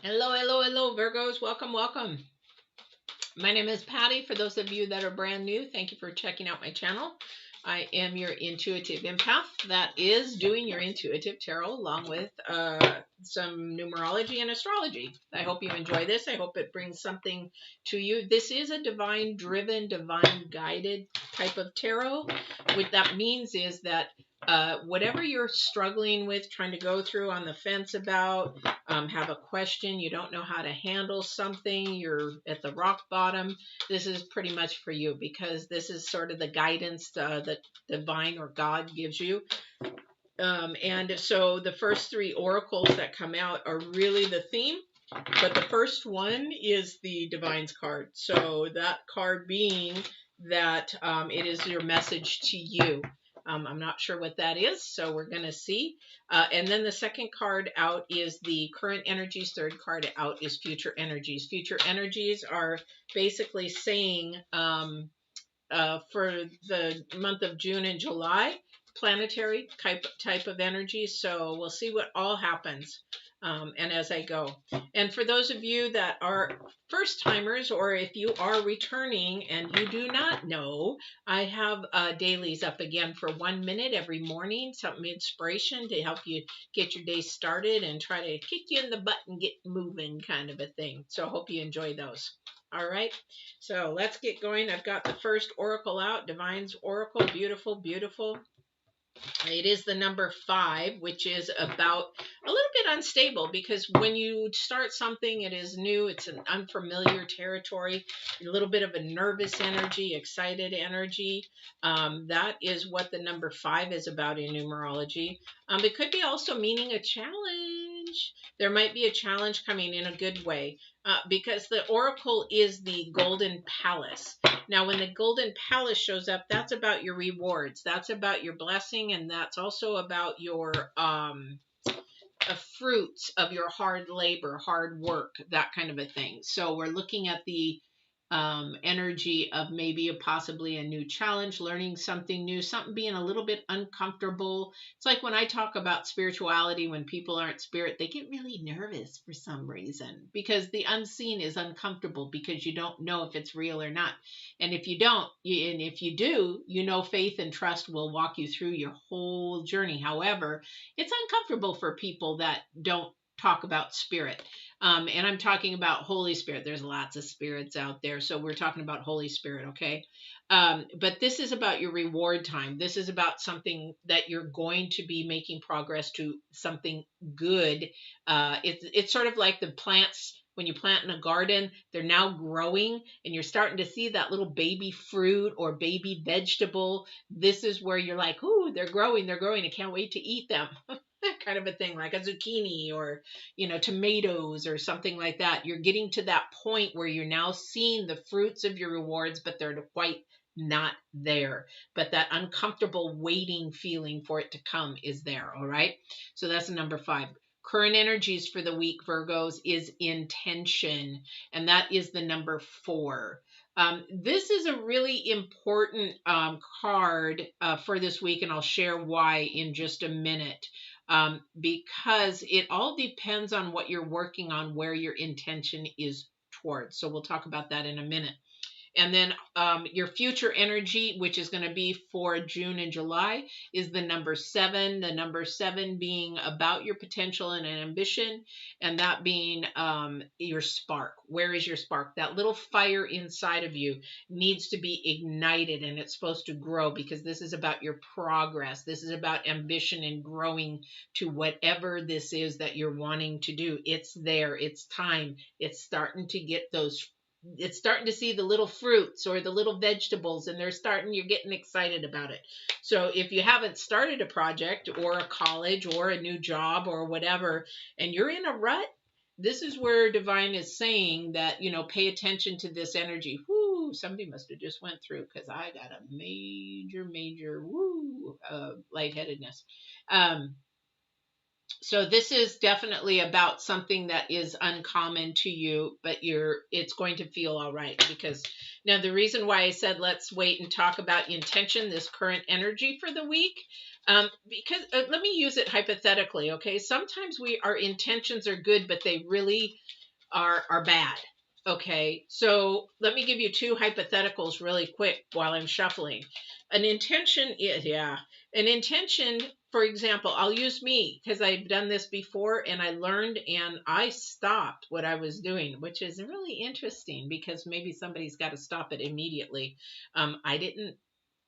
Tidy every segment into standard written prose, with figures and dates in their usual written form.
Hello, hello, hello, Virgos. Welcome, welcome. My name is Patty. For those of you that are brand new, thank you for checking out my channel. I am your intuitive empath that is doing your intuitive tarot along with some numerology and astrology. I hope you enjoy this. I hope it brings something to you. This is a divine driven, divine guided type of tarot. What that means is that whatever you're struggling with, trying to go through on the fence about, have a question, you don't know how to handle something, you're at the rock bottom, this is pretty much for you, because this is sort of the guidance that divine or God gives you. And so the first three oracles that come out are really the theme, but the first one is the Divine's card. So that card being that it is your message to you. I'm not sure what that is, so we're going to see. And then the second card out is the current energies. Third card out is future energies. Future energies are basically saying for the month of June and July, planetary type of energy. So we'll see what all happens. And as I go. And for those of you that are first timers, or if you are returning and you do not know, I have dailies up again for 1 minute every morning, something inspiration to help you get your day started and try to kick you in the butt and get moving, kind of a thing. So I hope you enjoy those. All right, so let's get going. I've got the first oracle out, Divine's Oracle. Beautiful, beautiful. It is the number 5, which is about a little bit unstable, because when you start something, it is new, it's an unfamiliar territory, a little bit of a nervous energy, excited energy. That is what the number 5 is about in numerology. It could be also meaning a challenge. There might be a challenge coming in a good way, because the oracle is the Golden Palace. Now, when the Golden Palace shows up, that's about your rewards. That's about your blessing, and that's also about your fruits of your hard labor, hard work, that kind of a thing. So we're looking at the energy of maybe possibly a new challenge, learning something new, something being a little bit uncomfortable. It's like when I talk about spirituality, when people aren't spirit, they get really nervous for some reason, because the unseen is uncomfortable, because you don't know if it's real or not. And if you don't, and if you do, faith and trust will walk you through your whole journey. However, it's uncomfortable for people that don't talk about spirit. And I'm talking about Holy Spirit. There's lots of spirits out there, so we're talking about Holy Spirit, okay? But this is about your reward time. This is about something that you're going to be making progress to, something good. It's sort of like the plants. When you plant in a garden, they're now growing, and you're starting to see that little baby fruit or baby vegetable. This is where you're like, ooh, they're growing. I can't wait to eat them. That kind of a thing, like a zucchini or, tomatoes or something like that. You're getting to that point where you're now seeing the fruits of your rewards, but they're quite not there. But that uncomfortable waiting feeling for it to come is there, all right? So that's the number 5. Current energies for the week, Virgos, is intention, and that is the number 4. This is a really important card for this week, and I'll share why in just a minute. Because it all depends on what you're working on, where your intention is towards. So we'll talk about that in a minute. And then your future energy, which is going to be for June and July, is the number 7. The number 7 being about your potential and an ambition, and that being your spark. Where is your spark? That little fire inside of you needs to be ignited, and it's supposed to grow, because this is about your progress. This is about ambition and growing to whatever this is that you're wanting to do. It's there. It's time. It's starting to get those. It's starting to see the little fruits or the little vegetables, and you're getting excited about it. So if you haven't started a project or a college or a new job or whatever, and you're in a rut, this is where Divine is saying that, pay attention to this energy. Whoo, somebody must have just went through, because I got a major lightheadedness. So this is definitely about something that is uncommon to you, but it's going to feel all right. Because now the reason why I said let's wait and talk about intention, this current energy for the week, because let me use it hypothetically. Okay, sometimes our intentions are good, but they really are bad. Okay, so let me give you two hypotheticals really quick while I'm shuffling. An intention is, yeah, an intention, for example, I'll use me because I've done this before and I learned and I stopped what I was doing, which is really interesting because maybe somebody's got to stop it immediately. I didn't,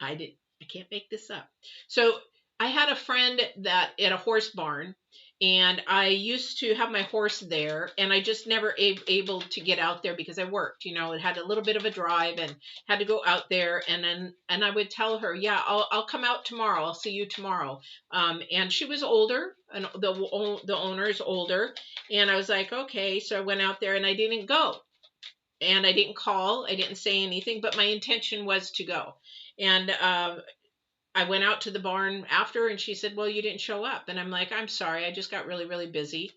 I can't make this up. So I had a friend that at a horse barn, and I used to have my horse there, and I just never able to get out there because I worked. You know, it had a little bit of a drive, and had to go out there. And I would tell her, yeah, I'll come out tomorrow. I'll see you tomorrow. And she was older, and the owner's older, and I was like, okay. So I went out there, and I didn't go, and I didn't call, I didn't say anything, but my intention was to go. And I went out to the barn after, and she said, well, you didn't show up. And I'm like, I'm sorry. I just got really, really busy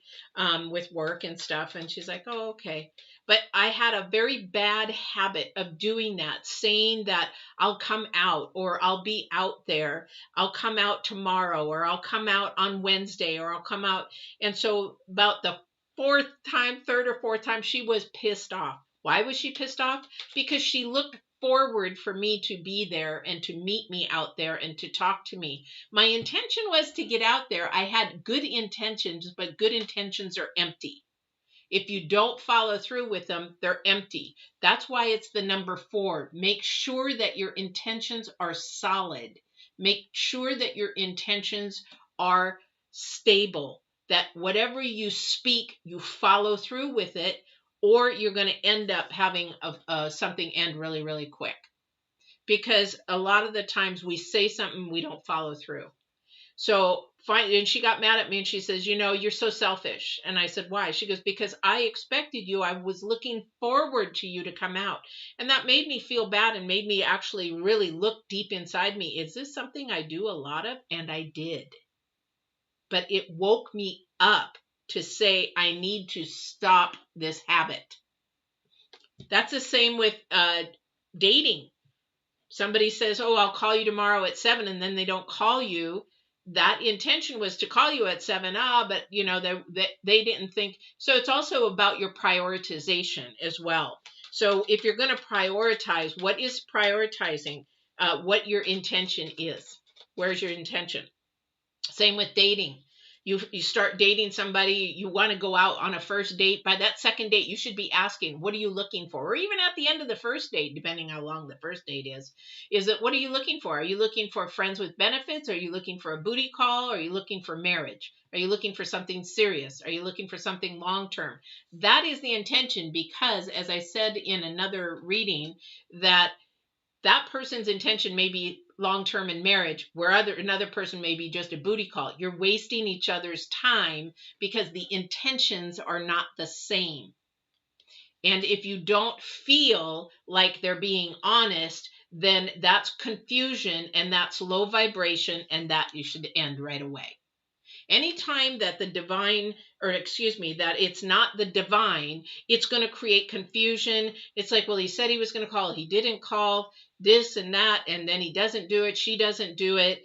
with work and stuff. And she's like, oh, okay. But I had a very bad habit of doing that, saying that I'll come out, or I'll be out there. I'll come out tomorrow, or I'll come out on Wednesday, or I'll come out. And so about the third or fourth time, she was pissed off. Why was she pissed off? Because she looked forward for me to be there and to meet me out there and to talk to me. My intention was to get out there. I had good intentions, but good intentions are empty. If you don't follow through with them, they're empty. That's why it's the number 4. Make sure that your intentions are solid. Make sure that your intentions are stable, that whatever you speak, you follow through with it, or you're going to end up having something end really, really quick. Because a lot of the times we say something, we don't follow through. So finally, and she got mad at me and she says, you know, you're so selfish. And I said, why? She goes, because I expected you. I was looking forward to you to come out. And that made me feel bad and made me actually really look deep inside me. Is this something I do a lot of? And I did. But it woke me up to say, I need to stop this habit. That's the same with dating. Somebody says, oh, I'll call you tomorrow at 7, and then they don't call you. That intention was to call you at 7, but you know, they didn't think. So it's also about your prioritization as well. So if you're going to prioritize, what is prioritizing? What your intention is. Where's your intention? Same with dating. You start dating somebody, you want to go out on a first date. By that second date, you should be asking, what are you looking for? Or even at the end of the first date, depending how long the first date is it, what are you looking for? Are you looking for friends with benefits? Are you looking for a booty call? Are you looking for marriage? Are you looking for something serious? Are you looking for something long-term? That is the intention, because as I said in another reading, that person's intention may be long-term in marriage, where another person may be just a booty call. You're wasting each other's time because the intentions are not the same. And if you don't feel like they're being honest, then that's confusion and that's low vibration, and that you should end right away. Anytime that that it's not the divine, it's going to create confusion. It's like, well, he said he was going to call, he didn't call, this and that, and then he doesn't do it, she doesn't do it.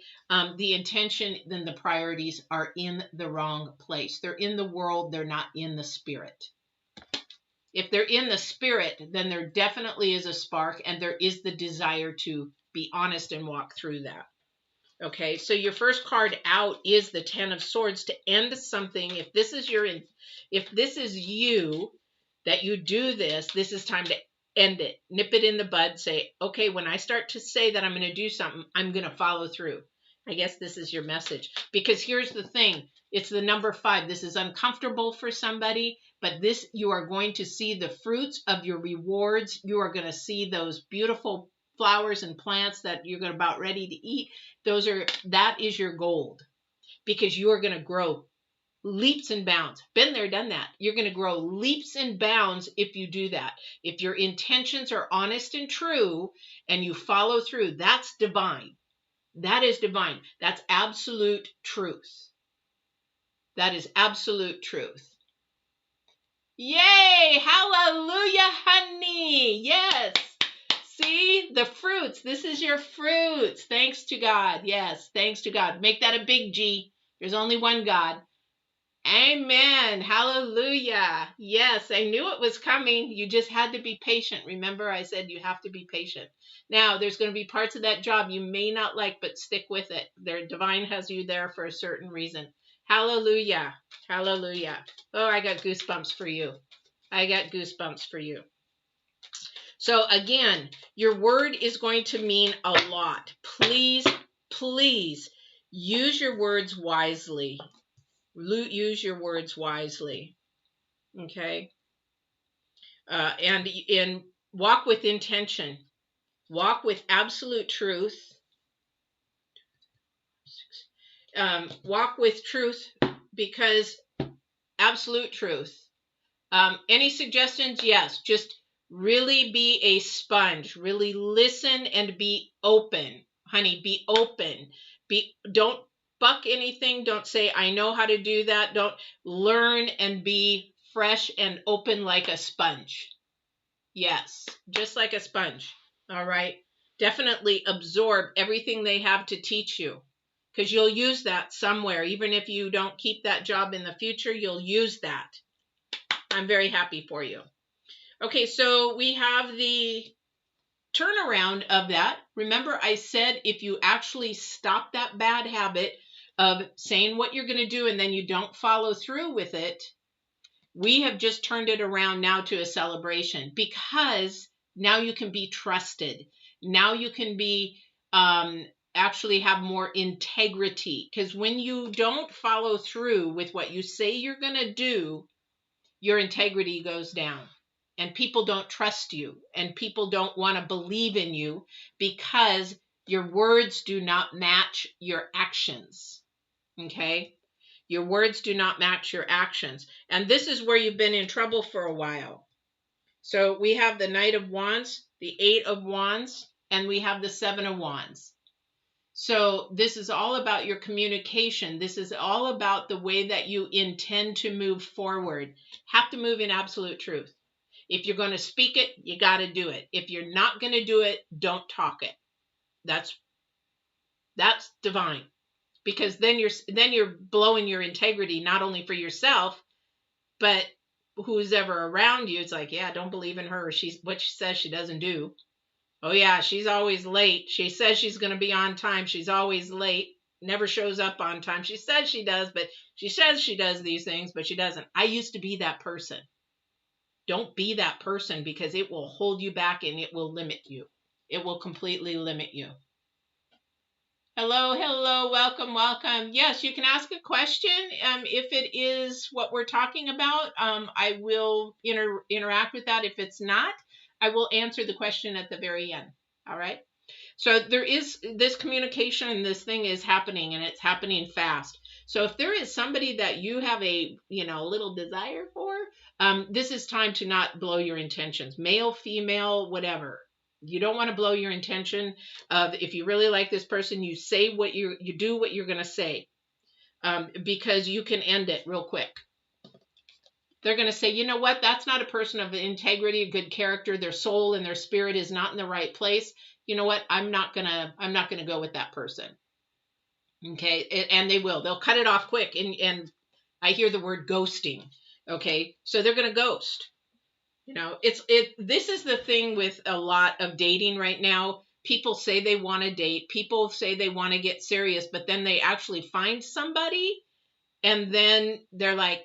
The intention, then the priorities are in the wrong place. They're in the world, they're not in the spirit. If they're in the spirit, then there definitely is a spark, and there is the desire to be honest and walk through that. Okay, so your first card out is the 10 of Swords, to end something. If this is you, that you do this, this is time to end it. Nip it in the bud. Say, okay, when I start to say that I'm going to do something, I'm going to follow through. I guess this is your message. Because here's the thing. It's the number 5. This is uncomfortable for somebody, but you are going to see the fruits of your rewards. You are going to see those beautiful flowers and plants that you're about ready to eat. That is your gold, because you are going to grow leaps and bounds. Been there, done that. You're going to grow leaps and bounds if you do that. If your intentions are honest and true and you follow through, that's divine. That is divine. That's absolute truth. That is absolute truth. Yay! Hallelujah, honey. Yes. See, the fruits. This is your fruits. Thanks to God. Yes, thanks to God. Make that a big G. There's only one God. Amen. Hallelujah. Yes, I knew it was coming. You just had to be patient. Remember, I said you have to be patient. Now, there's going to be parts of that job you may not like, but stick with it. Their divine has you there for a certain reason. Hallelujah. Hallelujah. Oh, I got goosebumps for you. I got goosebumps for you. So again, your word is going to mean a lot. Please, please use your words wisely. Use your words wisely. Okay? And walk with intention. Walk with absolute truth. Walk with truth, because absolute truth. Any suggestions? Yes. Just really be a sponge. Really listen and be open. Honey, be open. Don't buck anything. Don't say, I know how to do that. Don't learn and be fresh and open like a sponge. Yes, just like a sponge. All right. Definitely absorb everything they have to teach you, because you'll use that somewhere. Even if you don't keep that job in the future, you'll use that. I'm very happy for you. Okay, so we have the turnaround of that. Remember, I said if you actually stop that bad habit of saying what you're going to do and then you don't follow through with it, we have just turned it around now to a celebration, because now you can be trusted. Now you can be actually have more integrity, because when you don't follow through with what you say you're going to do, your integrity goes down, and people don't trust you, and people don't want to believe in you, because your words do not match your actions. Okay? Your words do not match your actions. And this is where you've been in trouble for a while. So we have the Knight of Wands, the Eight of Wands, and we have the Seven of Wands. So this is all about your communication. This is all about the way that you intend to move forward. Have to move in absolute truth. If you're going to speak it, you got to do it. If you're not going to do it, don't talk it. That's divine. Because then you're blowing your integrity, not only for yourself, but who's ever around you. It's like, yeah, don't believe in her. She's what she says she doesn't do. Oh yeah, she's always late. She says she's going to be on time. She's always late. Never shows up on time. She says she does, but she says she does these things, but she doesn't. I used to be that person. Don't be that person, because it will hold you back and it will limit you. It will completely limit you. Hello, hello, welcome, welcome. Yes, you can ask a question. If it is what we're talking about, I will interact with that. If it's not, I will answer the question at the very end. All right. So there is this communication, and this thing is happening, and it's happening fast. So if there is somebody that you have a little desire for, this is time to not blow your intentions. Male, female, whatever. You don't want to blow your intention of, if you really like this person, you say what you do what you're going to say, because you can end it real quick. They're going to say, you know what? That's not a person of integrity, good character. Their soul and their spirit is not in the right place. You know what? I'm not going to go with that person. Okay. And they will. They'll cut it off quick. And I hear the word ghosting. Okay. So they're going to ghost. This is the thing with a lot of dating right now. People say they want to date. People say they want to get serious, but then they actually find somebody, and then they're like,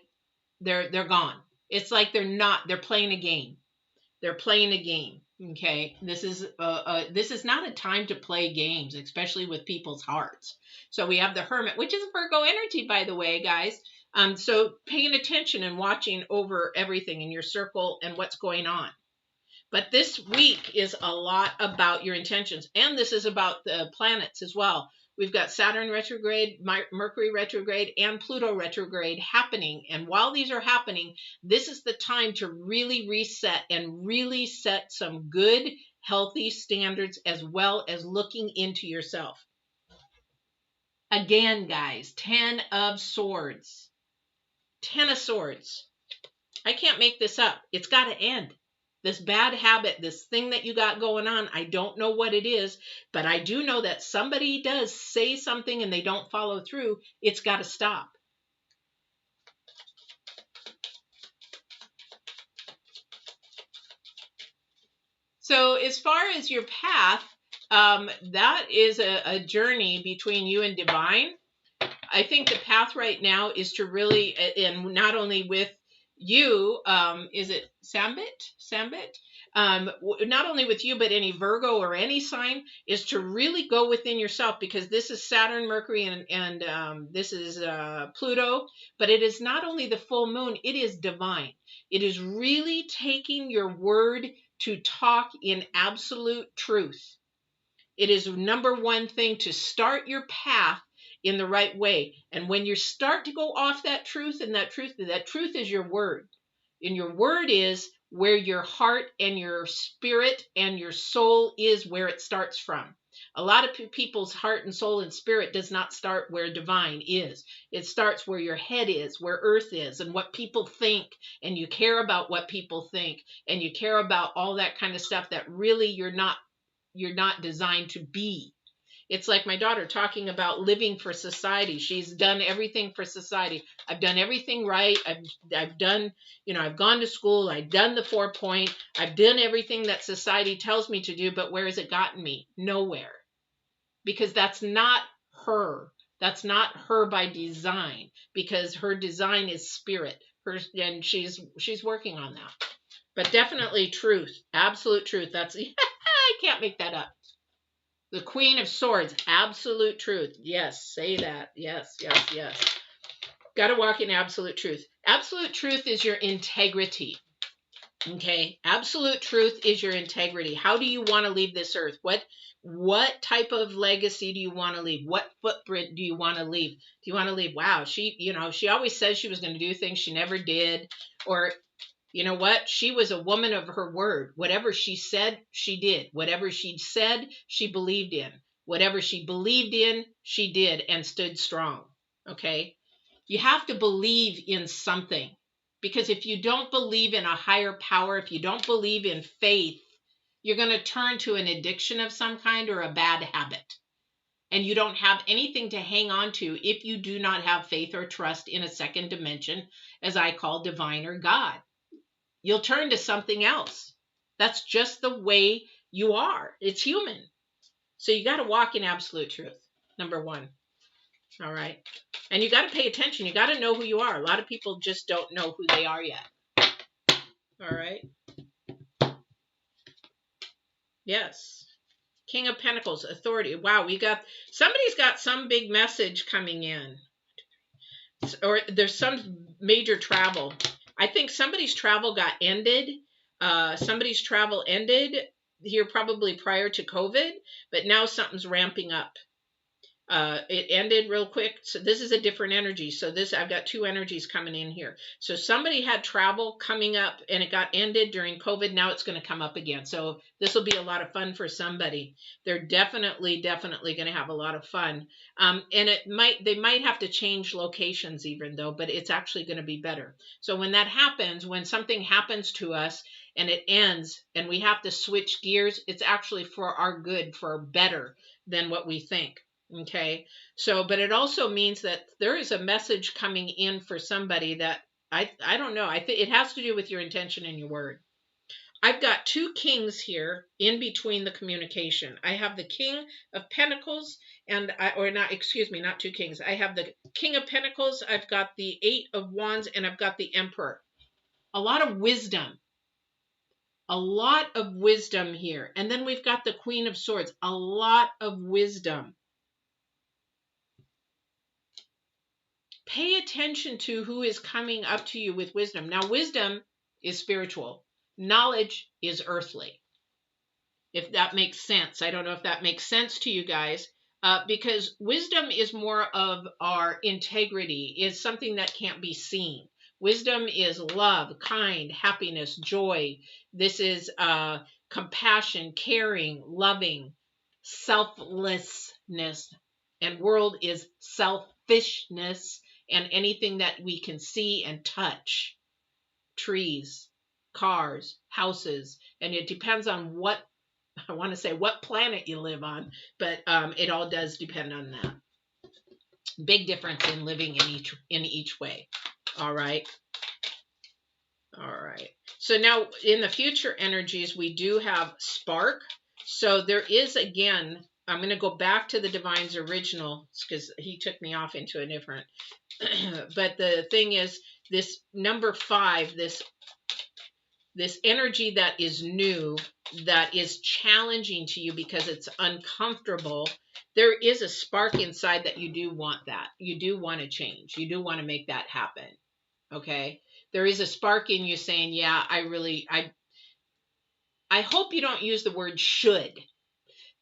they're gone. It's like they're playing a game. They're playing a game. Okay. This is not a time to play games, especially with people's hearts. So we have the Hermit, which is Virgo energy, by the way, guys. So paying attention and watching over everything in your circle and what's going on. But this week is a lot about your intentions. And this is about the planets as well. We've got Saturn retrograde, Mercury retrograde, and Pluto retrograde happening. And while these are happening, this is the time to really reset and really set some good, healthy standards, as well as looking into yourself. Again, guys, 10 of Swords. Ten of Swords. I can't make this up. It's got to end. This bad habit, this thing that you got going on, I don't know what it is, but I do know that somebody does say something and they don't follow through. It's got to stop. So as far as your path, that is a journey between you and divine. I think the path right now is to really, and not only with you, is it Sambit? Not only with you, but any Virgo or any sign, is to really go within yourself, because this is Saturn, Mercury, and this is Pluto, but it is not only the full moon, it is divine. It is really taking your word to talk in absolute truth. It is number one thing to start your path in the right way. And when you start to go off that truth, and that truth is your word. And your word is where your heart and your spirit and your soul is, where it starts from. A lot of people's heart and soul and spirit does not start where divine is. It starts where your head is, where earth is, and what people think. And you care about what people think, and you care about all that kind of stuff that really you're not designed to be. It's like my daughter talking about living for society. She's done everything for society. I've done everything right. I've done, I've gone to school. I've done the 4-point. I've done everything that society tells me to do. But where has it gotten me? Nowhere. Because that's not her. That's not her by design. Because her design is spirit. And she's working on that. But definitely truth. Absolute truth. That's I can't make that up. The Queen of Swords, absolute truth. Yes, say that. Yes, yes, yes. Got to walk in absolute truth. Absolute truth is your integrity. Okay? Absolute truth is your integrity. How do you want to leave this earth? What type of legacy do you want to leave? What footprint do you want to leave? Do you want to leave, wow, she always says she was going to do things she never did, or you know what? She was a woman of her word. Whatever she said, she did. Whatever she said, she believed in. Whatever she believed in, she did and stood strong. Okay? You have to believe in something. Because if you don't believe in a higher power, if you don't believe in faith, you're going to turn to an addiction of some kind or a bad habit. And you don't have anything to hang on to if you do not have faith or trust in a second dimension, as I call divine or God. You'll turn to something else. That's just the way you are. It's human. So you got to walk in absolute truth, number one. All right. And you got to pay attention. You got to know who you are. A lot of people just don't know who they are yet. All right. Yes. King of Pentacles, authority. Wow, somebody's got some big message coming in. Or there's some major travel. I think somebody's travel got ended. Somebody's travel ended here probably prior to COVID, but now something's ramping up. It ended real quick. So this is a different energy. So I've got two energies coming in here. So somebody had travel coming up and it got ended during COVID. Now it's going to come up again. So this will be a lot of fun for somebody. They're definitely going to have a lot of fun. And they might have to change locations even though, but it's actually going to be better. So when that happens, when something happens to us and it ends and we have to switch gears, it's actually for our good, for better than what we think. Okay, so, but it also means that there is a message coming in for somebody that I don't know. I think it has to do with your intention and your word. I've got two kings here in between the communication. I have the King of Pentacles not two kings. I have the King of Pentacles. I've got the 8 of Wands and I've got the Emperor. A lot of wisdom. A lot of wisdom here. And then we've got the Queen of Swords. A lot of wisdom. Pay attention to who is coming up to you with wisdom. Now, wisdom is spiritual. Knowledge is earthly. If that makes sense. I don't know if that makes sense to you guys. Because wisdom is more of our integrity, is something that can't be seen. Wisdom is love, kind, happiness, joy. This is compassion, caring, loving, selflessness. And world is selfishness. and anything that we can see and touch, trees, cars, houses, and it depends on what, I want to say what planet you live on, but it all does depend on that. Big difference in living in each way. All right. All right. So now in the future energies, we do have spark. So there is, again, I'm going to go back to the Divine's original because he took me off into a different. But the thing is, this number 5, this energy that is new, that is challenging to you because it's uncomfortable, there is a spark inside that you do want that. You do want to change. You do want to make that happen. Okay? There is a spark in you saying, yeah, I hope you don't use the word should.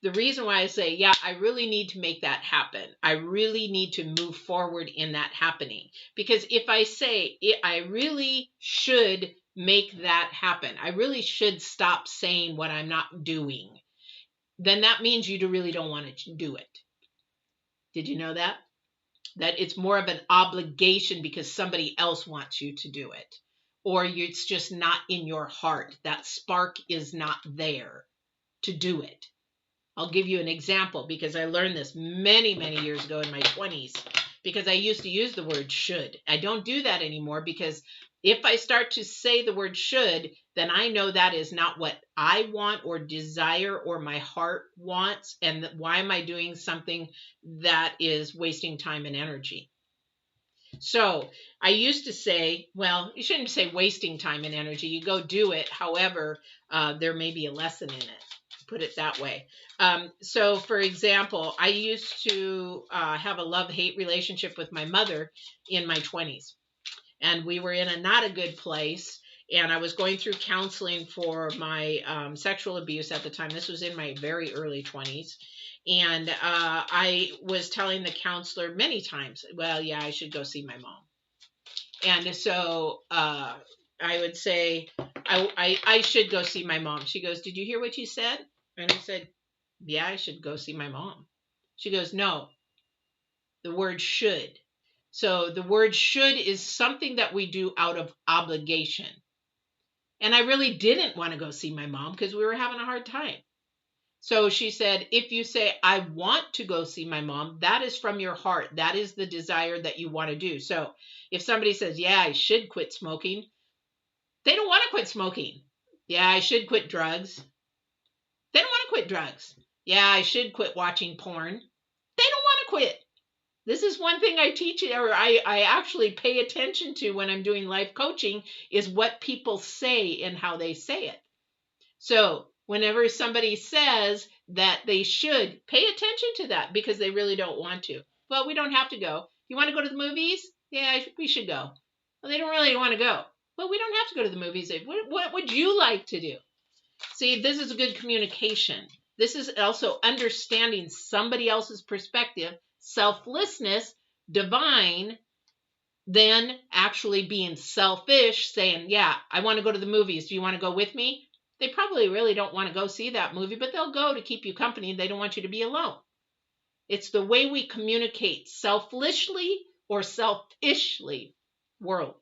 The reason why I say, yeah, I really need to make that happen. I really need to move forward in that happening. Because if I say, I really should make that happen, I really should stop saying what I'm not doing, then that means you really don't want to do it. Did you know that? That it's more of an obligation because somebody else wants you to do it. Or it's just not in your heart. That spark is not there to do it. I'll give you an example because I learned this many, many years ago in my 20s because I used to use the word should. I don't do that anymore because if I start to say the word should, then I know that is not what I want or desire or my heart wants. And why am I doing something that is wasting time and energy? So I used to say, well, you shouldn't say wasting time and energy. You go do it. However, there may be a lesson in it. Put it that way. So, for example, I used to have a love-hate relationship with my mother in my 20s. And we were in a not a good place. And I was going through counseling for my sexual abuse at the time. This was in my very early 20s. And I was telling the counselor many times, well, yeah, I should go see my mom. And so I would say, I should go see my mom. She goes, did you hear what you said? And I said, yeah, I should go see my mom. She goes, no, the word should. So the word should is something that we do out of obligation. And I really didn't want to go see my mom because we were having a hard time. So she said, if you say, I want to go see my mom, that is from your heart. That is the desire that you want to do. So if somebody says, yeah, I should quit smoking, they don't want to quit smoking. Yeah, I should quit drugs. They don't want to quit drugs. Yeah, I should quit watching porn. They don't want to quit. This is one thing I teach, or I actually pay attention to when I'm doing life coaching, is what people say and how they say it. So whenever somebody says that they should, pay attention to that because they really don't want to. Well, we don't have to go. You want to go to the movies? Yeah, we should go. Well, they don't really want to go. Well, we don't have to go to the movies. What would you like to do? See, this is a good communication. This is also understanding somebody else's perspective, selflessness, divine, then actually being selfish, saying, yeah, I want to go to the movies. Do you want to go with me? They probably really don't want to go see that movie, but they'll go to keep you company. They don't want you to be alone. It's the way we communicate, selfishly or selfishly, world.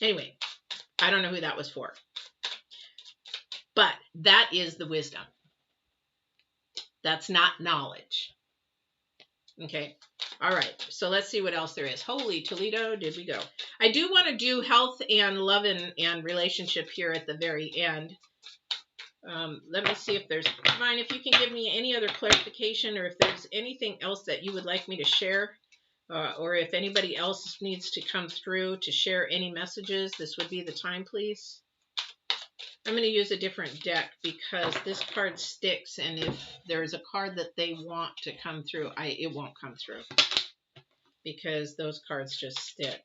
Anyway, I don't know who that was for. But that is the wisdom. That's not knowledge. Okay. All right. So let's see what else there is. Holy Toledo, did we go? I do want to do health and love and relationship here at the very end. Let me see if there's, Divine, if you can give me any other clarification or if there's anything else that you would like me to share, or if anybody else needs to come through to share any messages, this would be the time, please. I'm going to use a different deck because this card sticks, and if there's a card that they want to come through, it won't come through because those cards just stick.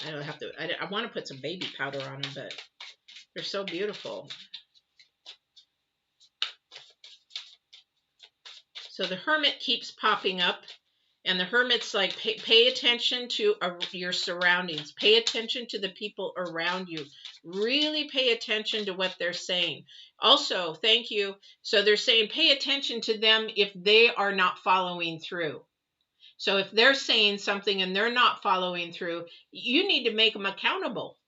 I don't have to. I want to put some baby powder on them, but they're so beautiful. So the Hermit keeps popping up, and the Hermit's like, pay attention to your surroundings. Pay attention to the people around you. Really pay attention to what they're saying. Also, thank you. So they're saying pay attention to them if they are not following through. So if they're saying something and they're not following through, you need to make them accountable,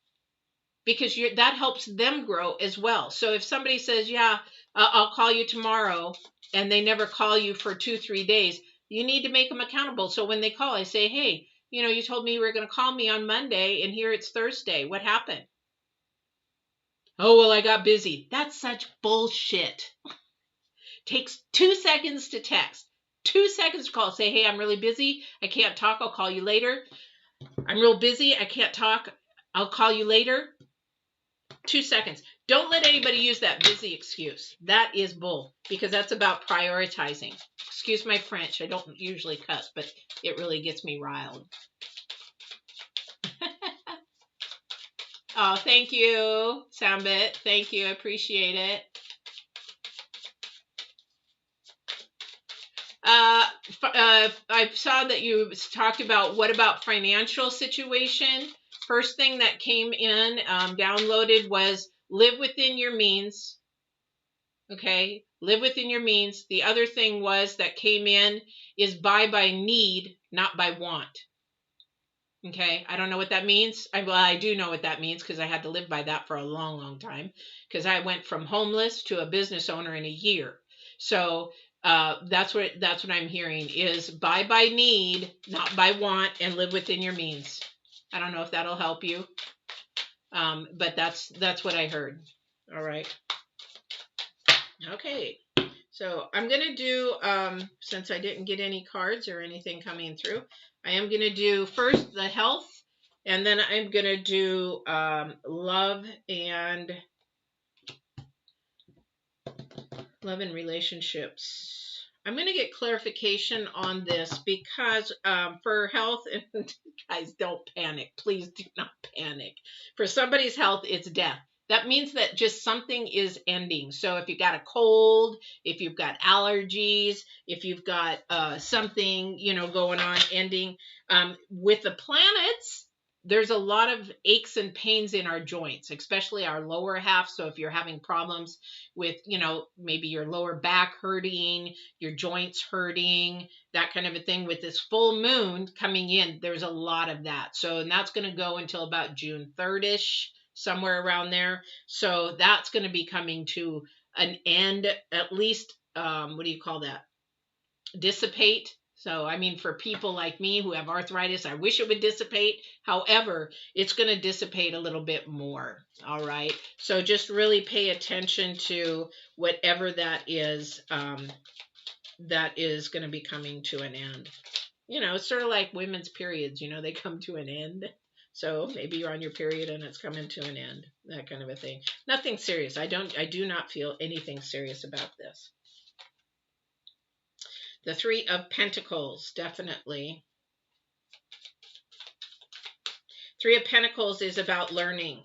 because that helps them grow as well. So if somebody says, yeah, I'll call you tomorrow, and they never call you for 2-3 days, you need to make them accountable. So when they call, I say, hey, you told me you were going to call me on Monday, and here it's Thursday. What happened? Oh, well, I got busy. That's such bullshit. Takes 2 seconds to text, 2 seconds to call. Say, hey, I'm really busy. I can't talk. I'll call you later. I'm real busy. I can't talk. I'll call you later. 2 seconds. Don't let anybody use that busy excuse. That is bull, because that's about prioritizing. Excuse my French. I don't usually cuss, but it really gets me riled. Oh, thank you, Sambit. Thank you. I appreciate it. I saw that you talked about, what about financial situation? First thing that came in, downloaded, was live within your means. Okay, live within your means. The other thing that came in is buy by need, not by want. Okay, I don't know what that means. Well, I do know what that means, because I had to live by that for a long, long time, because I went from homeless to a business owner in a year. So that's what I'm hearing is buy by need, not by want, and live within your means. I don't know if that'll help you, but that's what I heard. All right. Okay. So I'm going to do, since I didn't get any cards or anything coming through, I am going to do first the health, and then I'm going to do love and relationships. I'm going to get clarification on this, because for health, and guys, don't panic. Please do not panic. For somebody's health, it's death. That means that just something is ending. So if you got a cold, if you've got allergies, if you've got something, going on, ending. With the planets, there's a lot of aches and pains in our joints, especially our lower half. So if you're having problems with, maybe your lower back hurting, your joints hurting, that kind of a thing, with this full moon coming in, there's a lot of that. So, and that's going to go until about June 3rd-ish, somewhere around there. So that's going to be coming to an end, at least, what do you call that? Dissipate. So, I mean, for people like me who have arthritis, I wish it would dissipate. However, it's going to dissipate a little bit more. All right. So just really pay attention to whatever that is going to be coming to an end. It's sort of like women's periods, they come to an end. So maybe you're on your period and it's coming to an end, that kind of a thing. Nothing serious. I do not feel anything serious about this. The 3 of Pentacles, definitely. 3 of Pentacles is about learning.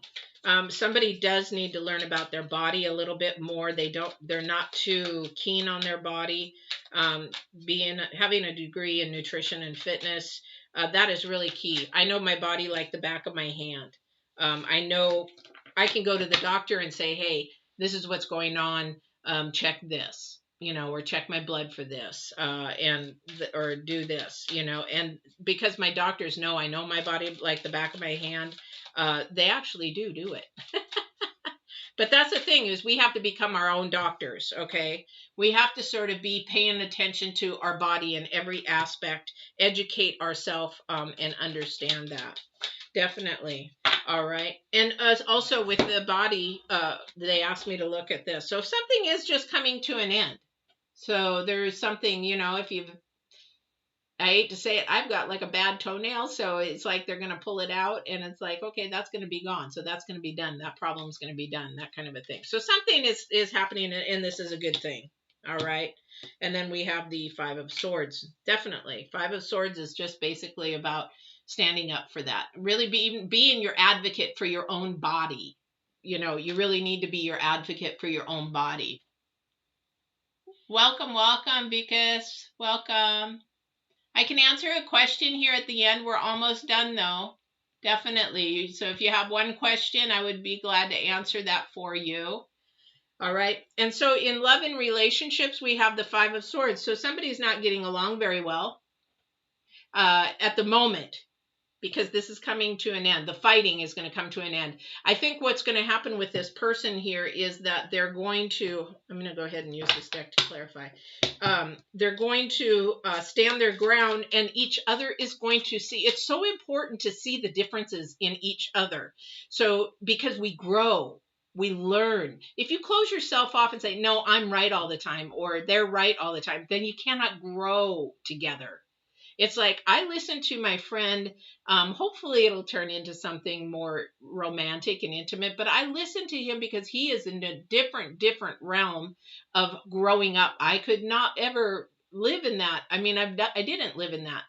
Somebody does need to learn about their body a little bit more. They're not too keen on their body. Having a degree in nutrition and fitness, that is really key. I know my body like the back of my hand. I know I can go to the doctor and say, hey, this is what's going on. Check this, or check my blood for this, or do this, and because my doctors know I know my body like the back of my hand, they actually do it. But that's the thing, is we have to become our own doctors, okay? We have to sort of be paying attention to our body in every aspect, educate ourselves, and understand that. Definitely. All right. And also with the body, they asked me to look at this. So if something is just coming to an end, so there's something, I hate to say it, I've got like a bad toenail, so it's like they're going to pull it out, and it's like, okay, that's going to be gone. So that's going to be done. That problem's going to be done, that kind of a thing. So something is happening, and this is a good thing. All right. And then we have the 5 of Swords. Definitely. 5 of Swords is just basically about standing up for that. Really being your advocate for your own body. You really need to be your advocate for your own body. Welcome, Vikas. Welcome. I can answer a question here at the end. We're almost done, though. Definitely. So if you have one question, I would be glad to answer that for you. All right. And so in love and relationships, we have the 5 of Swords. So somebody's not getting along very well. at the moment, because this is coming to an end. The fighting is going to come to an end. I think what's going to happen with this person here is that they're going to, I'm going to go ahead and use this deck to clarify. They're going to stand their ground, and each other is going to see. It's so important to see the differences in each other. So, because we grow, we learn. If you close yourself off and say, no, I'm right all the time, or they're right all the time, then you cannot grow together. It's like I listen to my friend. Hopefully, it'll turn into something more romantic and intimate. But I listen to him because he is in a different realm of growing up. I could not ever live in that. I mean, I didn't live in that.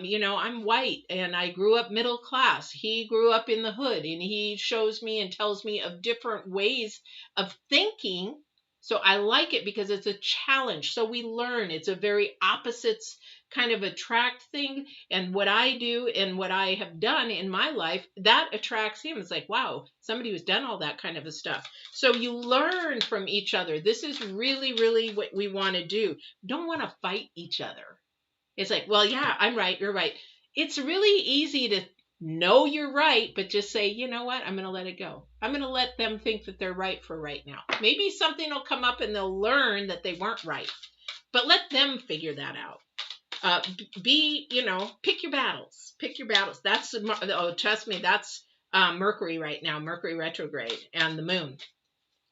You know, I'm white and I grew up middle class. He grew up in the hood, and he shows me and tells me of different ways of thinking. So I like it because it's a challenge. So we learn. It's a very opposites kind of attract thing. And what I do and what I have done in my life, that attracts him. It's like, wow, somebody who's done all that kind of stuff. So you learn from each other. This is really what we want to do. We don't want to fight each other. It's like, well, yeah, I'm right, you're right. It's really easy to know you're right, but just say, you know what, I'm going to let it go. I'm going to let them think that they're right for right now. Maybe something will come up and they'll learn that they weren't right, but let them figure that out. Pick your battles. Pick your battles. That's, trust me, that's Mercury right now, Mercury retrograde, and the moon.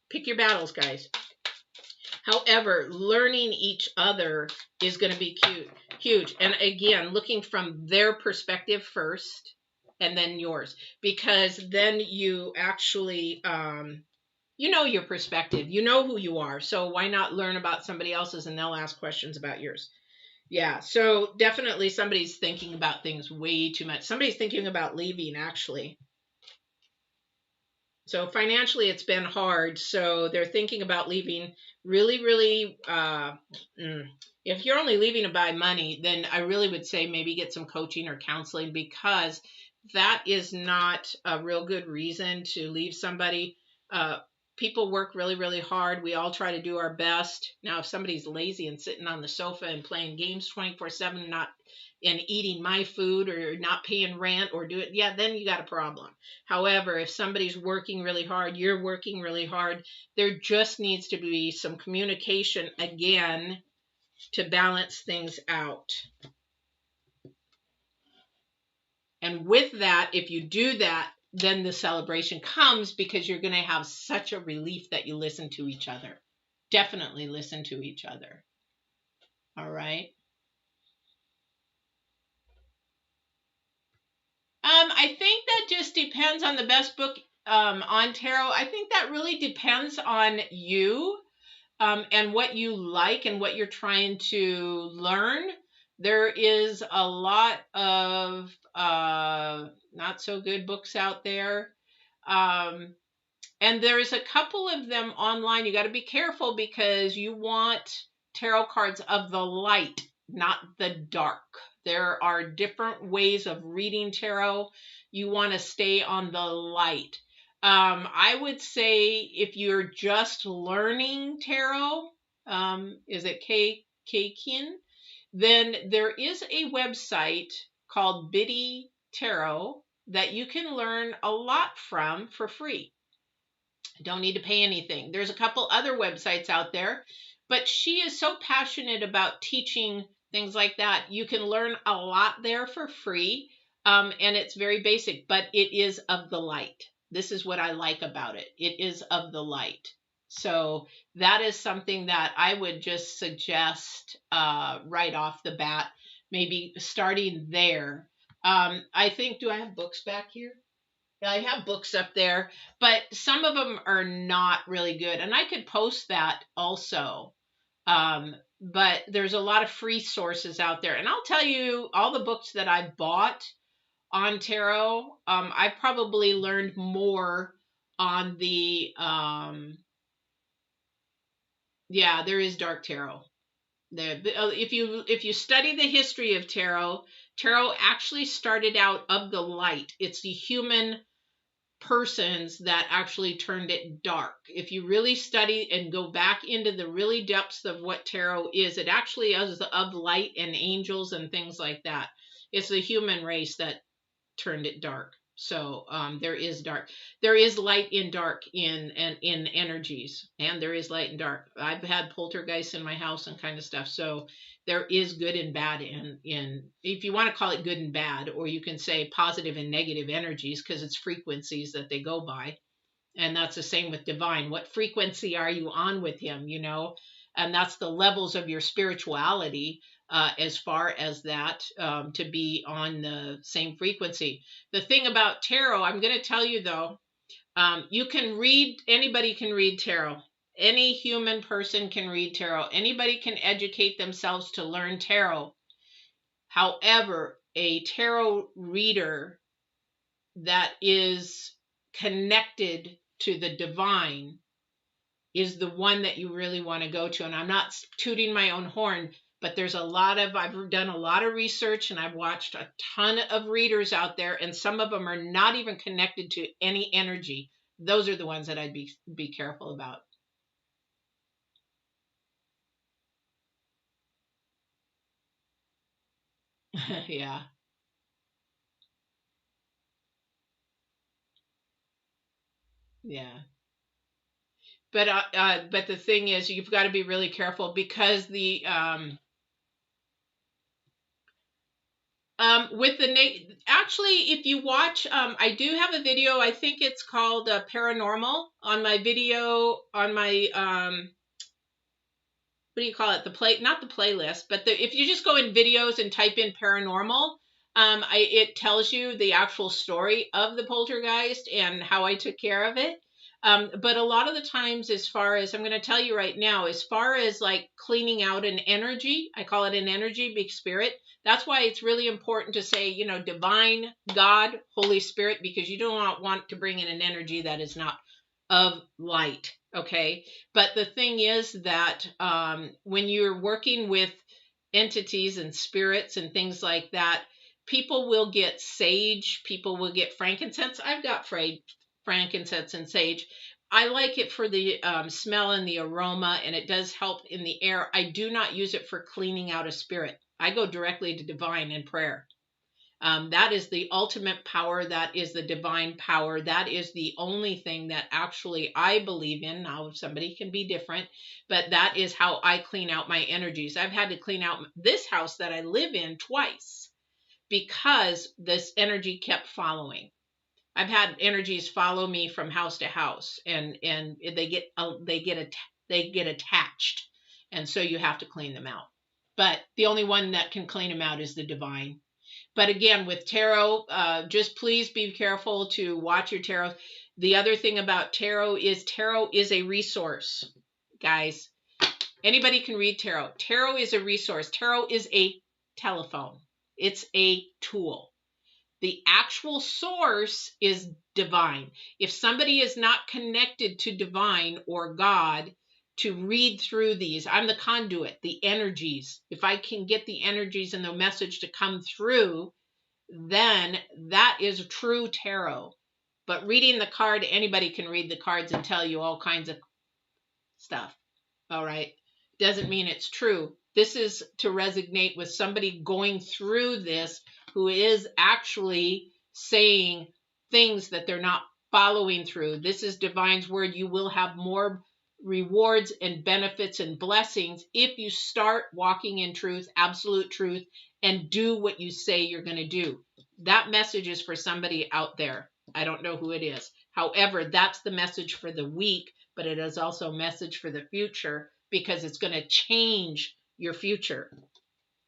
Pick your battles, guys. However, learning each other is going to be huge. And again, looking from their perspective first and then yours, because then you actually, you know your perspective. You know who you are. So why not learn about somebody else's and they'll ask questions about yours? Yeah, so definitely somebody's thinking about things way too much. Somebody's thinking about leaving, actually. So financially, it's been hard. So they're thinking about leaving. Really, if you're only leaving to buy money, then I really would say maybe get some coaching or counseling, because that is not a real good reason to leave somebody. People work really hard. We all try to do our best. Now, if somebody's lazy and sitting on the sofa and playing games 24/7, and eating my food, or not paying rent, or then you got a problem. However, if somebody's working really hard, you're working really hard, there just needs to be some communication again to balance things out. And with that, if you do that, then the celebration comes, because you're going to have such a relief that you listen to each other. Definitely listen to each other. All right. I think that just depends on the best book on tarot. I think that really depends on you and what you like and what you're trying to learn. There is a lot of not so good books out there. And there's a couple of them online. You got to be careful, because you want tarot cards of the light, not the dark. There are different ways of reading tarot. You want to stay on the light. I would say if you're just learning tarot, is it Keikin? Then there is a website called Biddy Tarot that you can learn a lot from for free. Don't need to pay anything. There's a couple other websites out there, but she is so passionate about teaching things like that. You can learn a lot there for free, and it's very basic, but it is of the light. This is what I like about it. It is of the light. So that is something that I would just suggest right off the bat, maybe starting there. I think, do I have books back here? I have books up there, but some of them are not really good. And I could post that also. But there's a lot of free sources out there. And I'll tell you, all the books that I bought on tarot, I probably learned more on the, there is dark tarot. If you study the history of tarot actually started out of the light. It's the human persons that actually turned it dark. If you really study and go back into the really depths of what tarot is, it actually is of light and angels and things like that. It's the human race that turned it dark. So there is dark, there is light in dark in energies, and there is light and dark. I've had poltergeists in my house and kind of stuff. So there is good and bad in, if you want to call it good and bad, or you can say positive and negative energies, because it's frequencies that they go by. And that's the same with divine. What frequency are you on with him, you know? And that's the levels of your spirituality, as far as that, to be on the same frequency. The thing about tarot, I'm going to tell you though, you can read, anybody can read tarot. Any human person can read tarot. Anybody can educate themselves to learn tarot. However, a tarot reader that is connected to the divine is the one that you really want to go to. And I'm not tooting my own horn, but there's a lot of, I've done a lot of research and I've watched a ton of readers out there, and some of them are not even connected to any energy. Those are the ones that I'd be careful about. Yeah. Yeah. But the thing is, you've got to be really careful, because the with the actually, if you watch, I do have a video. I think it's called Paranormal on my video on my what do you call it? The play, not the playlist, but if you just go in videos and type in paranormal, it tells you the actual story of the poltergeist and how I took care of it. But a lot of the times, as far as I'm going to tell you right now, as far as like cleaning out an energy, I call it an energy, big spirit. That's why it's really important to say, you know, divine, God, Holy Spirit, because you do not want to bring in an energy that is not of light. Okay. But the thing is that when you're working with entities and spirits and things like that, people will get sage, people will get frankincense. I've got frankincense and sage. I like it for the smell and the aroma, and it does help in the air. I do not use it for cleaning out a spirit. I go directly to divine in prayer. That is the ultimate power. That is the divine power. That is the only thing that actually I believe in. Now, somebody can be different, but that is how I clean out my energies. I've had to clean out this house that I live in twice because this energy kept following. I've had energies follow me from house to house, and they get attached, and so you have to clean them out. But the only one that can clean them out is the divine. But again, with tarot, just please be careful to watch your tarot. The other thing about tarot is a resource, guys. Anybody can read tarot. Tarot is a resource. Tarot is a telephone. It's a tool. The actual source is divine. If somebody is not connected to divine or God to read through these, I'm the conduit, the energies. If I can get the energies and the message to come through, then that is true tarot. But reading the card, anybody can read the cards and tell you all kinds of stuff. All right. Doesn't mean it's true. This is to resonate with somebody going through this who is actually saying things that they're not following through. This is divine's word. You will have more rewards and benefits and blessings if you start walking in truth, absolute truth, and do what you say you're going to do. That message is for somebody out there. I don't know who it is. However, that's the message for the week, but it is also a message for the future, because it's going to change your future.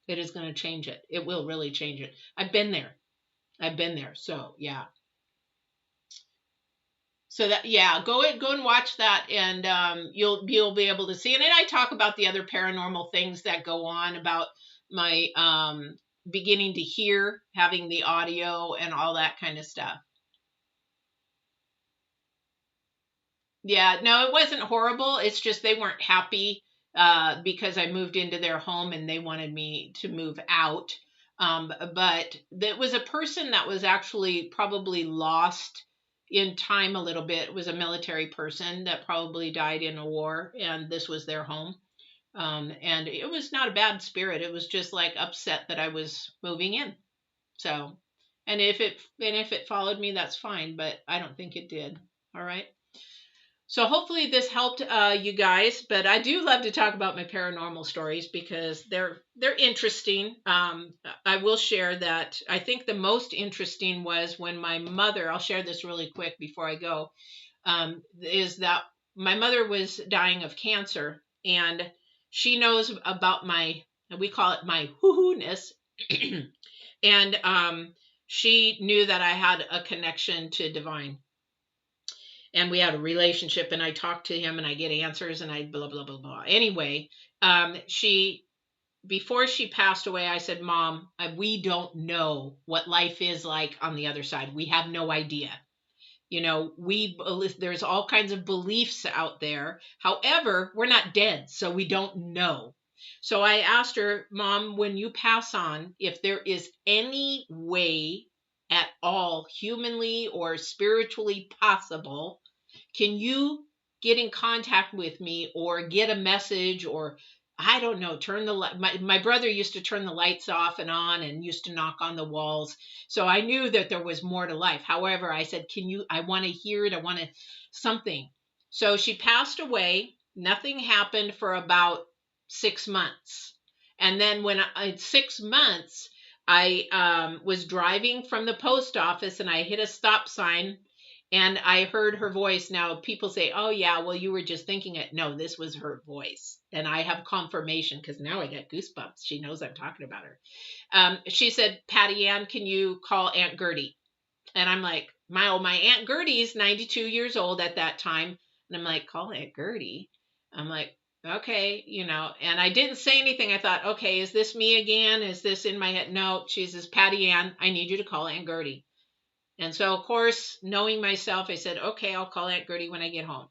It is going to change it. It will really change it. I've been there. So yeah. So that, yeah, go and watch that, and you'll be able to see. And then I talk about the other paranormal things that go on, about my beginning to hear, having the audio and all that kind of stuff. Yeah, no, it wasn't horrible. It's just they weren't happy because I moved into their home and they wanted me to move out. But there was a person that was actually probably lost in time a little bit. It was a military person that probably died in a war, and this was their home. And it was not a bad spirit. It was just like upset that I was moving in. So, and if it followed me, that's fine, but I don't think it did. All right. So hopefully this helped you guys, but I do love to talk about my paranormal stories because they're interesting. I will share that I think the most interesting was when my mother. I'll share this really quick before I go. Is that my mother was dying of cancer, and she knows about we call it my hoo-hoo-ness, and she knew that I had a connection to divine, and we had a relationship, and I talked to him and I get answers and I blah blah blah blah. Anyway, she before she passed away, I said, Mom, we don't know what life is like on the other side. We have no idea. There's all kinds of beliefs out there. However, we're not dead, so we don't know. So I asked her, Mom, when you pass on, if there is any way at all, humanly or spiritually possible, can you get in contact with me or get a message, or I don't know, turn the light. My brother used to turn the lights off and on and used to knock on the walls. So I knew that there was more to life. However, I said, I want to hear it. I want to something. So she passed away. Nothing happened for about 6 months. And then when 6 months, I was driving from the post office and I hit a stop sign and I heard her voice. Now, people say, oh, yeah, well, you were just thinking it. No, this was her voice. And I have confirmation because now I got goosebumps. She knows I'm talking about her. She said, Patty Ann, can you call Aunt Gertie? And I'm like, my Aunt Gertie's 92 years old at that time. And I'm like, call Aunt Gertie? I'm like, okay, and I didn't say anything. I thought, okay, is this me again? Is this in my head? No, she says, Patty Ann, I need you to call Aunt Gertie. And so, of course, knowing myself, I said, okay, I'll call Aunt Gertie when I get home.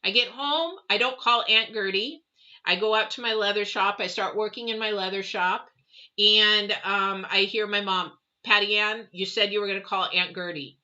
I get home. I don't call Aunt Gertie. I go out to my leather shop. I start working in my leather shop. And I hear my mom, Patty Ann, you said you were going to call Aunt Gertie.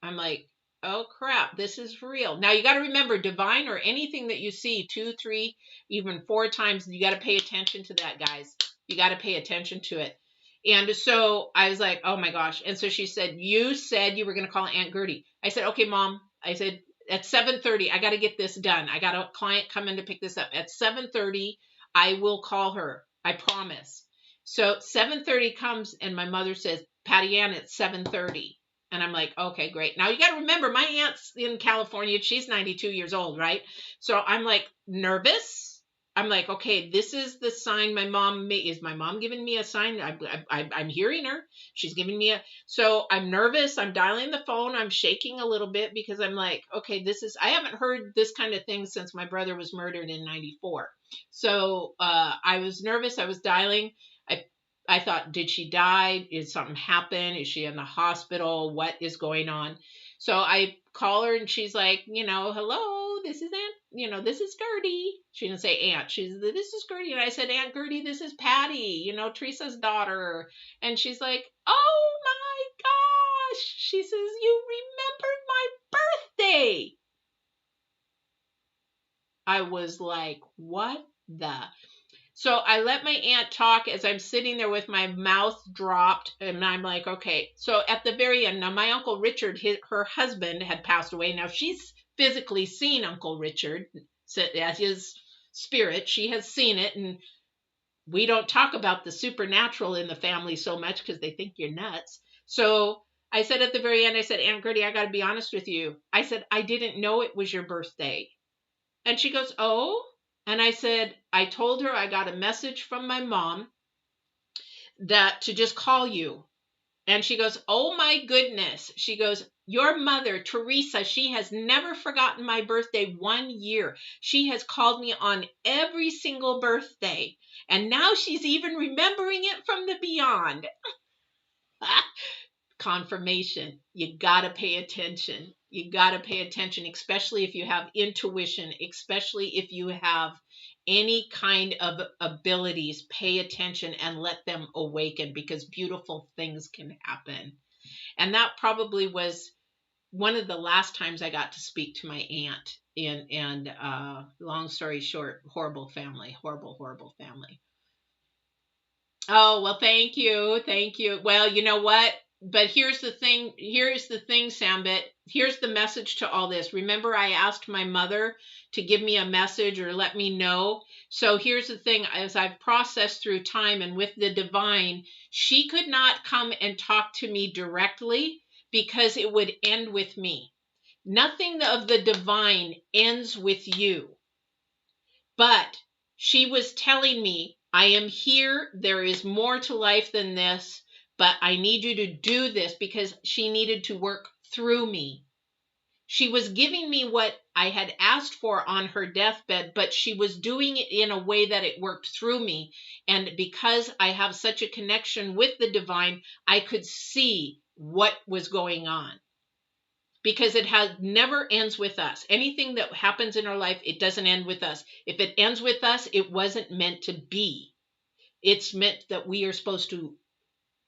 I'm like, oh, crap, this is real. Now, you got to remember, divine or anything that you see 2, 3, even 4 times, you got to pay attention to that, guys. You got to pay attention to it. And so I was like, oh my gosh. And so she said, you said you were going to call Aunt Gertie. I said, okay, Mom. I said, at 7:30, I got to get this done. I got a client coming to pick this up. At 7:30, I will call her. I promise. So 7:30 comes and my mother says, Patty Ann, it's 7:30. And I'm like, okay, great. Now you got to remember, my aunt's in California. She's 92 years old, right? So I'm like nervous. I'm like, okay, this is the sign my mom made. Is my mom giving me a sign? I'm hearing her. She's giving me so I'm nervous. I'm dialing the phone. I'm shaking a little bit because I'm like, okay, I haven't heard this kind of thing since my brother was murdered in 94. So I was nervous. I was dialing. I thought, did she die? Did something happen? Is she in the hospital? What is going on? So I call her and she's like, hello, this is Aunt, this is Gertie. She didn't say Aunt. This is Gertie. And I said, Aunt Gertie, this is Patty, Teresa's daughter. And she's like, oh my gosh. She says, you remembered my birthday. I was like, what the? So I let my aunt talk as I'm sitting there with my mouth dropped, and I'm like, okay. So at the very end, now my Uncle Richard, her husband, had passed away. Now she's physically seen Uncle Richard as his spirit. She has seen it, and we don't talk about the supernatural in the family so much because they think you're nuts. So I said at the very end, I said, Aunt Gertie, I got to be honest with you. I said, I didn't know it was your birthday. And she goes, oh? And I said, I told her I got a message from my mom that to just call you. And she goes, oh my goodness. She goes, your mother, Teresa, she has never forgotten my birthday 1 year. She has called me on every single birthday. And now she's even remembering it from the beyond. Confirmation. You got to pay attention. You got to pay attention, especially if you have intuition, especially if you have any kind of abilities. Pay attention and let them awaken because beautiful things can happen. And that probably was one of the last times I got to speak to my aunt. And long story short, horrible family. Oh, well, thank you. Thank you. Well, you know what? But here's the thing. Here's the thing, Sambit. Here's the message to all this. Remember, I asked my mother to give me a message or let me know. So here's the thing. As I've processed through time and with the divine, she could not come and talk to me directly because it would end with me. Nothing of the divine ends with you. But she was telling me, I am here. There is more to life than this, but I need you to do this because she needed to work through me. She was giving me what I had asked for on her deathbed, but she was doing it in a way that it worked through me. And because I have such a connection with the divine, I could see what was going on because it has never ends with us. Anything that happens in our life, it doesn't end with us. If it ends with us, it wasn't meant to be. It's meant that we are supposed to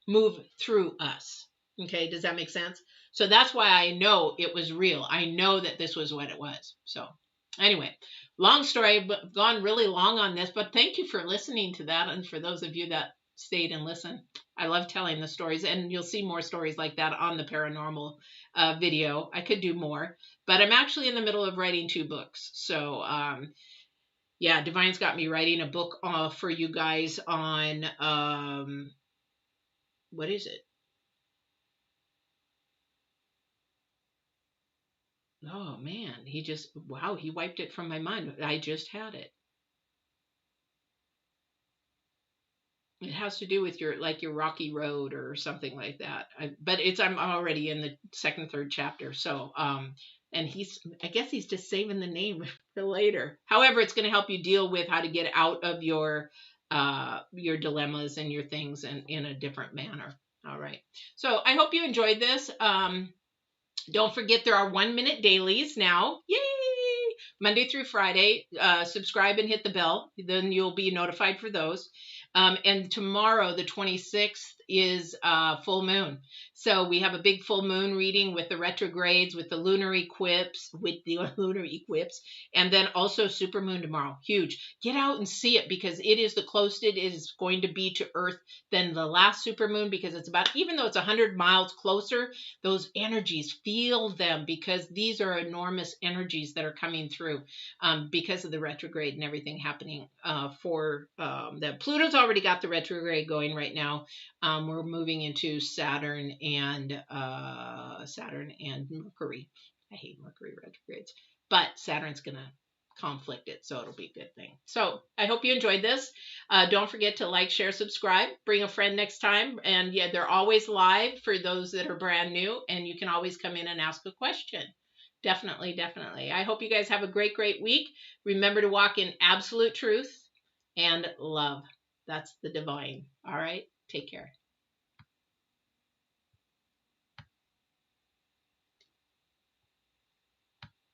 move through us. Okay, does that make sense? So that's why I know it was real. I know that this was what it was. So anyway, long story, but I've gone really long on this, but thank you for listening to that. And for those of you that stayed and listened, I love telling the stories, and you'll see more stories like that on the paranormal video. I could do more, but I'm actually in the middle of writing 2 books. So yeah, Divine's got me writing a book for you guys on what is it? Oh man, wow, he wiped it from my mind. I just had it. It has to do with your like your rocky road or something like that. But I'm already in the second, third chapter. So and I guess he's just saving the name for later. However, it's going to help you deal with how to get out of your dilemmas and your things in a different manner. All right. So I hope you enjoyed this. Don't forget there are 1-minute dailies now. Yay! Monday through Friday. Subscribe and hit the bell. Then you'll be notified for those. And tomorrow, the 26th, is full moon. So we have a big full moon reading with the retrogrades, with the lunar eclipse, and then also super moon tomorrow. Huge. Get out and see it because it is the closest it is going to be to Earth than the last super moon because it's about, even though it's 100 miles closer, those energies, feel them because these are enormous energies that are coming through because of the retrograde and everything happening for that. Pluto's already got the retrograde going right now. We're moving into Saturn and Mercury. I hate Mercury retrogrades, but Saturn's gonna conflict it, so it'll be a good thing. So I hope you enjoyed this. Don't forget to like, share, subscribe, bring a friend next time, and yeah, they're always live for those that are brand new, and you can always come in and ask a question. Definitely, definitely. I hope you guys have a great, great week. Remember to walk in absolute truth and love. That's the divine. All right. Take care.